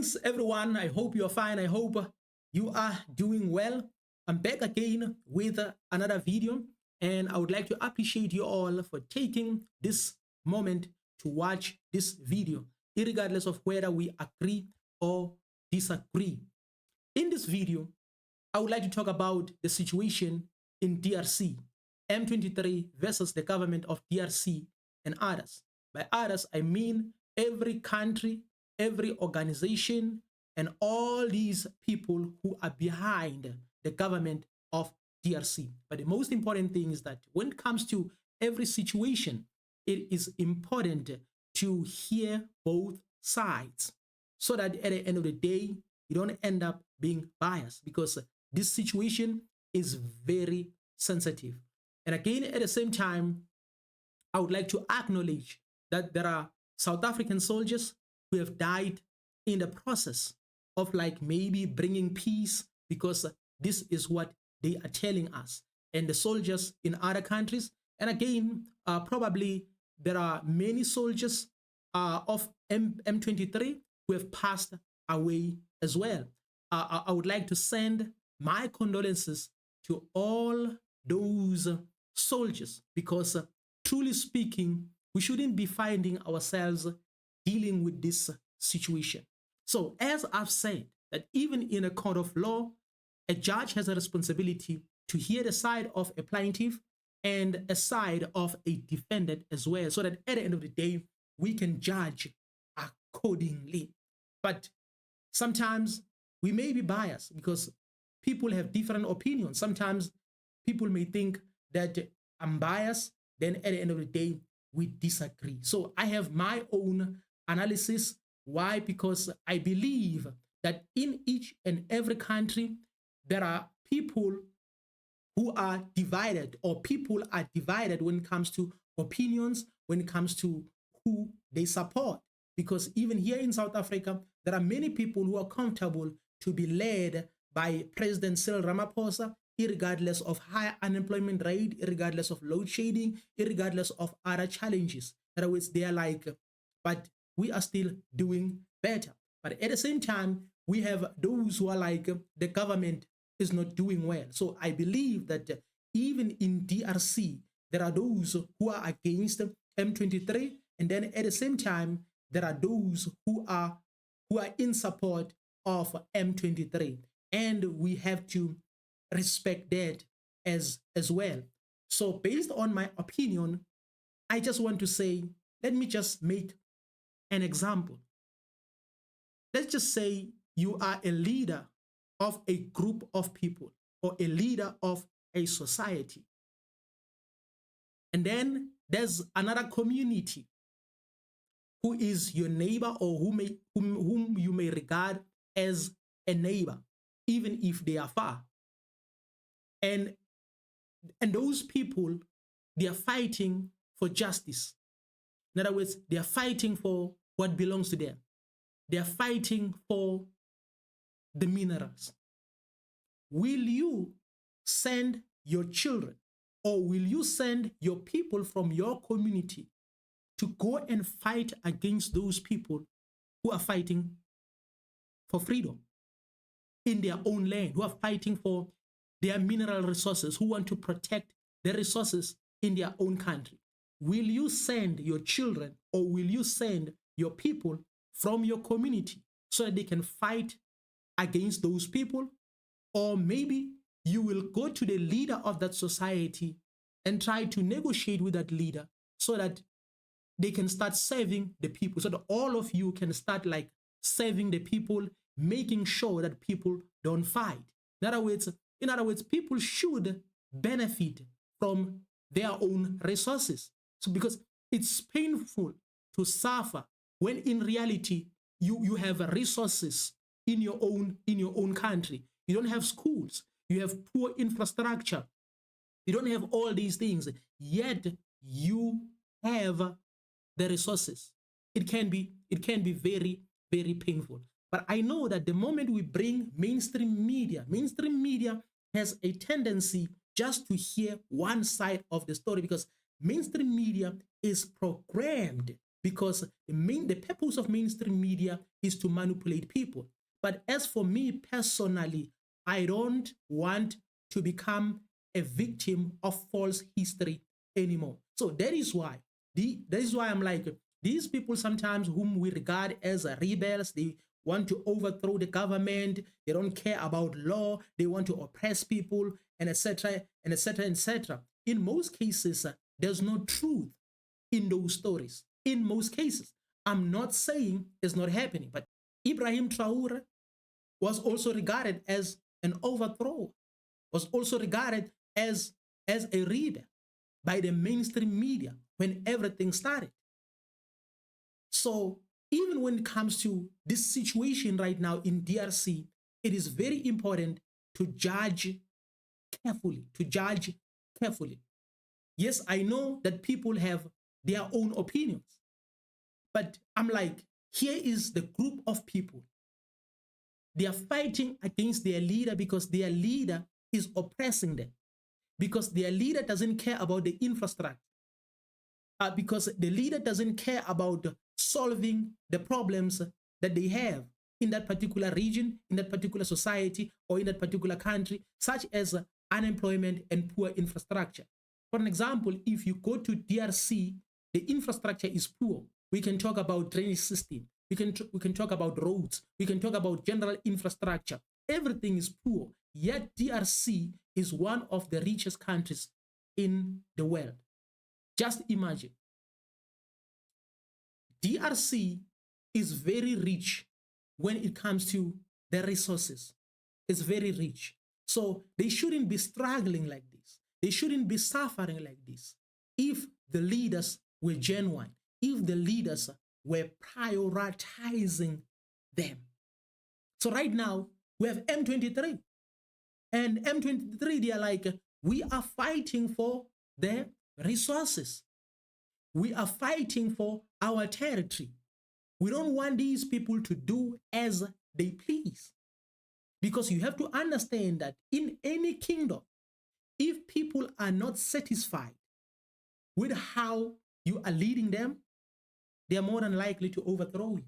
Greetings, everyone. I hope you're fine. I hope you are doing well. I'm back again with another video, and I would like to appreciate you all for taking this moment to watch this video, regardless of whether we agree or disagree. In this video, I would like to talk about the situation in DRC, M23 versus the government of DRC and others. By others, I mean every country, every organization, and all these people who are behind the government of DRC. But the most important thing is that when it comes to every situation, it is important to hear both sides so that at the end of the day, you don't end up being biased, because this situation is very sensitive. And again, at the same time, I would like to acknowledge that there are South African soldiers who have died in the process of maybe bringing peace, because this is what they are telling us. And the soldiers in other countries, and again, probably there are many soldiers of M23 who have passed away as well. I would like to send my condolences to all those soldiers, because truly speaking, we shouldn't be finding ourselves dealing with this situation. So as I've said, that even in a court of law, a judge has a responsibility to hear the side of a plaintiff and a side of a defendant as well, so that at the end of the day, we can judge accordingly. But sometimes we may be biased because people have different opinions. Sometimes people may think that I'm biased, then at the end of the day, we disagree. So I have my own analysis. Why? Because I believe that in each and every country, there are people who are divided, or people are divided when it comes to opinions, when it comes to who they support. Because even here in South Africa, there are many people who are comfortable to be led by President Cyril Ramaphosa, irregardless of high unemployment rate, irregardless of load shedding, irregardless of other challenges. In other words, they are like, but we are still doing better. But at the same time, we have those who are like, the government is not doing well. So I believe that even in DRC, there are those who are against M23, and then at the same time, there are those who are in support of M23, and we have to respect that as well. So based on my opinion, I just want to say, let me just make an example. Let's just say you are a leader of a group of people, or a leader of a society. And then there's another community who is your neighbor, or whom you may regard as a neighbor, even if they are far. And those people, they are fighting for justice. In other words, they are fighting for what belongs to them. They are fighting for the minerals. Will you send your children, or will you send your people from your community to go and fight against those people who are fighting for freedom in their own land, who are fighting for their mineral resources, who want to protect the resources in their own country? Will you send your children, or will you send your people from your community so that they can fight against those people? Or maybe you will go to the leader of that society and try to negotiate with that leader so that they can start serving the people, so that all of you can start serving the people, making sure that people don't fight. In other words, people should benefit from their own resources. So because it's painful to suffer when in reality you have resources in your own country. You don't have schools, you have poor infrastructure, you don't have all these things, yet you have the resources. It can be very, very painful. But I know that the moment we bring mainstream media has a tendency just to hear one side of the story, because mainstream media is programmed because the purpose of mainstream media is to manipulate people. But as for me personally, I don't want to become a victim of false history anymore. So that is why I'm like, these people sometimes whom we regard as rebels, they want to overthrow the government, they don't care about law, they want to oppress people, and etc. and etc. etc. In most cases, there's no truth in those stories. In most cases, I'm not saying it's not happening, but Ibrahim Traore was also regarded as an overthrower, was also regarded as a rebel by the mainstream media when everything started. So even when it comes to this situation right now in DRC, it is very important to judge carefully. Yes, I know that people have their own opinions, but I'm like, here is the group of people. They are fighting against their leader because their leader is oppressing them, because their leader doesn't care about the infrastructure, because the leader doesn't care about solving the problems that they have in that particular region, in that particular society, or in that particular country, such as unemployment and poor infrastructure. For an example, if you go to DRC, the infrastructure is poor. We can talk about drainage system. We can talk about roads. We can talk about general infrastructure. Everything is poor. Yet DRC is one of the richest countries in the world. Just imagine. DRC is very rich when it comes to the resources. It's very rich. So they shouldn't be struggling like this. They shouldn't be suffering like this if the leaders were genuine, if the leaders were prioritizing them. So right now, we have M23. And M23, they are like, we are fighting for their resources. We are fighting for our territory. We don't want these people to do as they please. Because you have to understand that in any kingdom, if people are not satisfied with how you are leading them, they are more than likely to overthrow you.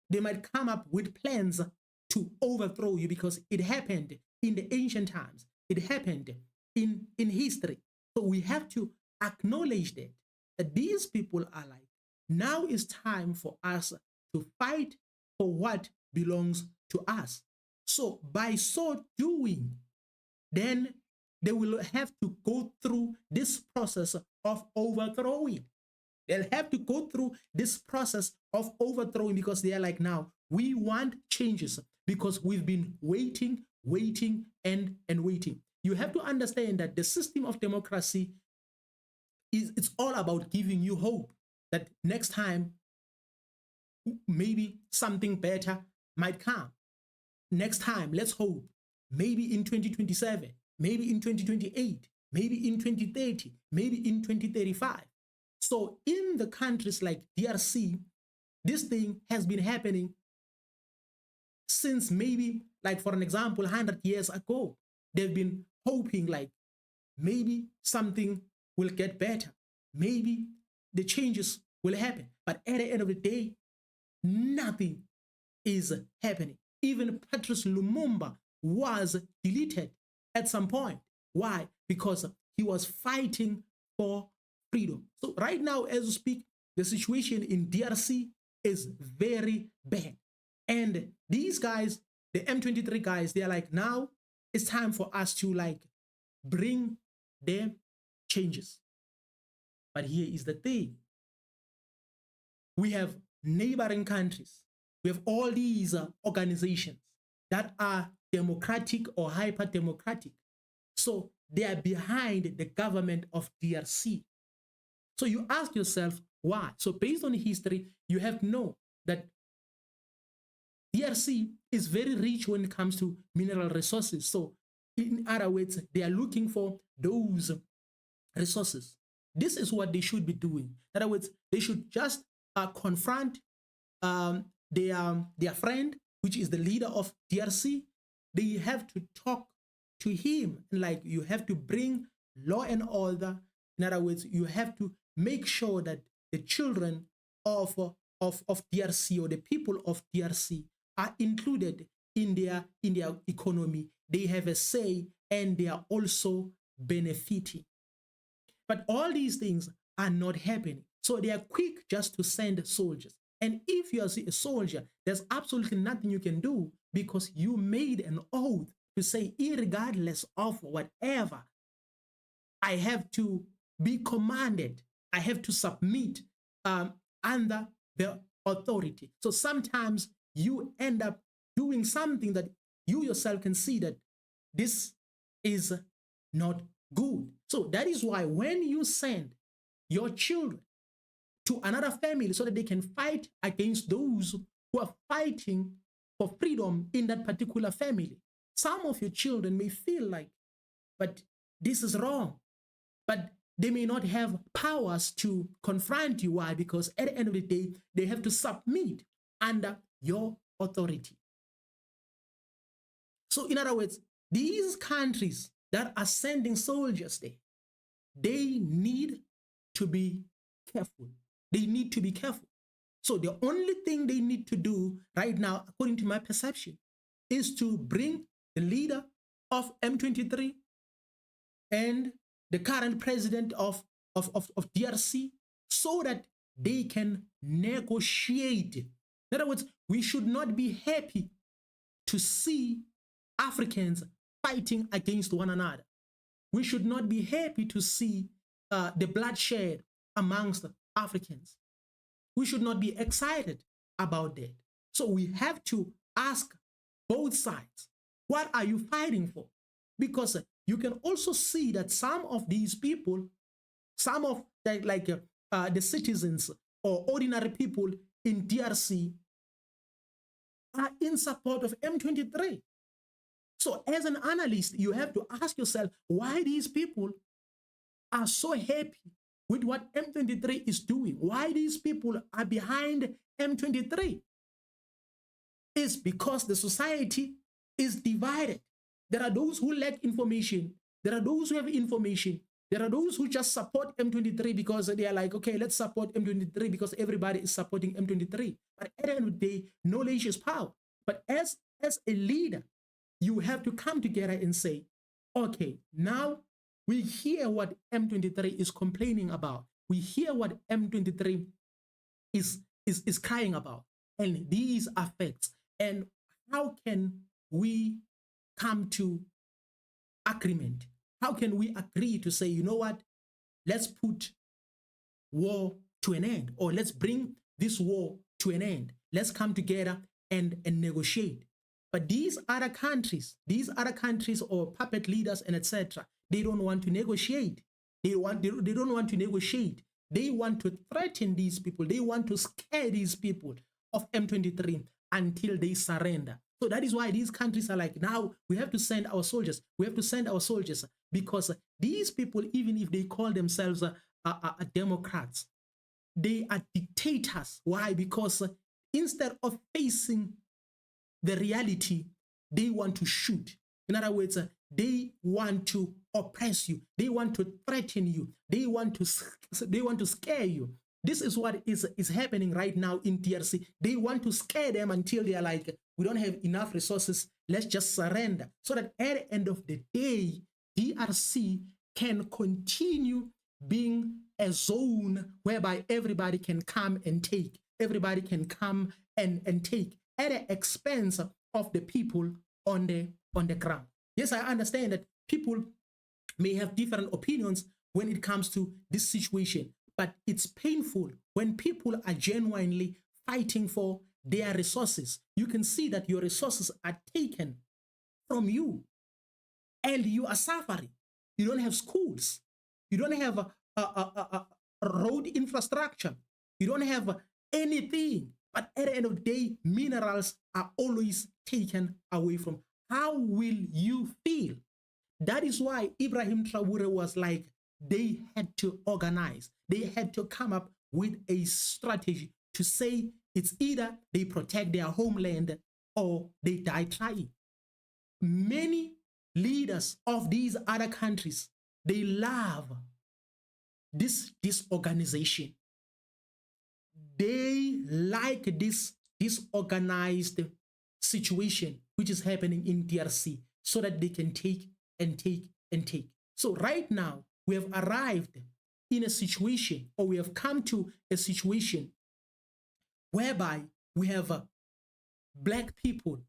They might come up with plans to overthrow you because it happened in the ancient times. It happened in history. So we have to acknowledge that these people are like, now is time for us to fight for what belongs to us. So by so doing, then they will have to go through this process of overthrowing. They'll have to go through this process of overthrowing because they are like, now we want changes because we've been waiting, and waiting. You have to understand that the system of democracy it's all about giving you hope that next time maybe something better might come. Next time, let's hope, maybe in 2027, maybe in 2028, maybe in 2030, maybe in 2035. So in the countries like DRC, this thing has been happening since maybe, like for an example, 100 years ago. They've been hoping like maybe something will get better. Maybe the changes will happen. But at the end of the day, nothing is happening. Even Patrice Lumumba was deleted at some point. Why? Because he was fighting for freedom. So right now, as we speak, the situation in DRC is very bad. And these guys, the M23 guys, they're like, now it's time for us to like bring them changes. But here is the thing. We have neighboring countries. We have all these organizations that are democratic or hyper-democratic. So they are behind the government of DRC. So you ask yourself, why? So based on history, you have to know that DRC is very rich when it comes to mineral resources. So in other words, they are looking for those resources. This is what they should be doing. In other words, they should just confront their friend, which is the leader of DRC. They have to talk to him. Like, you have to bring law and order. In other words, you have to make sure that the children of, of DRC, or the people of DRC, are included in their economy. They have a say and they are also benefiting. But all these things are not happening. So they are quick just to send soldiers. And if you are a soldier, there's absolutely nothing you can do, because you made an oath to say, irregardless of whatever, I have to be commanded. I have to submit under the authority. So sometimes you end up doing something that you yourself can see that this is not good. So that is why when you send your children to another family so that they can fight against those who are fighting for freedom in that particular family, some of your children may feel like, but this is wrong. But they may not have powers to confront you. Why? Because at the end of the day, they have to submit under your authority. So in other words, these countries that are sending soldiers there, they need to be careful. They need to be careful. So the only thing they need to do right now, according to my perception, is to bring the leader of M23 and the current president of DRC so that they can negotiate. In other words, we should not be happy to see Africans fighting against one another. We should not be happy to see the bloodshed amongst Africans. We should not be excited about that. So we have to ask both sides, what are you fighting for? Because you can also see that some of these people, some of the citizens or ordinary people in DRC are in support of M23. So as an analyst, you have to ask yourself why these people are so happy with what M23 is doing. Why these people are behind M23? It's because the society is divided. There are those who lack information. There are those who have information. There are those who just support M23 because they are like, okay, let's support M23 because everybody is supporting M23. But at the end of the day, knowledge is power. But as a leader, you have to come together and say, okay, now we hear what M23 is complaining about. We hear what M23 is crying about. And these are facts. And how can we come to agreement? How can we agree to say, you know what, let's put war to an end, or let's bring this war to an end. Let's come together and negotiate. But these other countries or puppet leaders and etc., they don't want to negotiate. They don't want to negotiate. They want to threaten these people. They want to scare these people of M23 until they surrender. So that is why these countries are like, now we have to send our soldiers. We have to send our soldiers because these people, even if they call themselves Democrats, they are dictators. Why? Because instead of facing the reality, they want to shoot. In other words, they want to oppress you. They want to threaten you. They want to scare you. This is what is happening right now in DRC. They want to scare them until they are like, we don't have enough resources. Let's just surrender. So that at the end of the day, DRC can continue being a zone whereby everybody can come and take. Everybody can come and take at the expense of the people on the ground. Yes, I understand that people may have different opinions when it comes to this situation, but it's painful when people are genuinely fighting for their resources. You can see that your resources are taken from you and you are suffering. You don't have schools. You don't have a road infrastructure. You don't have anything. But at the end of the day, minerals are always taken away from. How will you feel? That is why Ibrahim Traore was like, they had to organize. They had to come up with a strategy to say it's either they protect their homeland or they die trying. Many leaders of these other countries, they love this disorganization. they like this disorganized situation which is happening in DRC so that they can take and take and take. So right now, we have arrived in a situation, or we have come to a situation whereby we have black people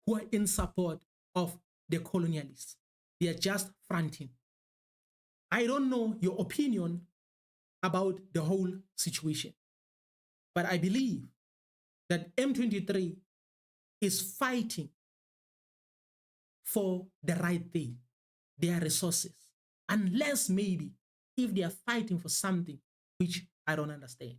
who are in support of the colonialists. They are just fronting. I don't know your opinion about the whole situation, but I believe that M23 is fighting for the right thing, their resources, unless maybe if they are fighting for something which I don't understand.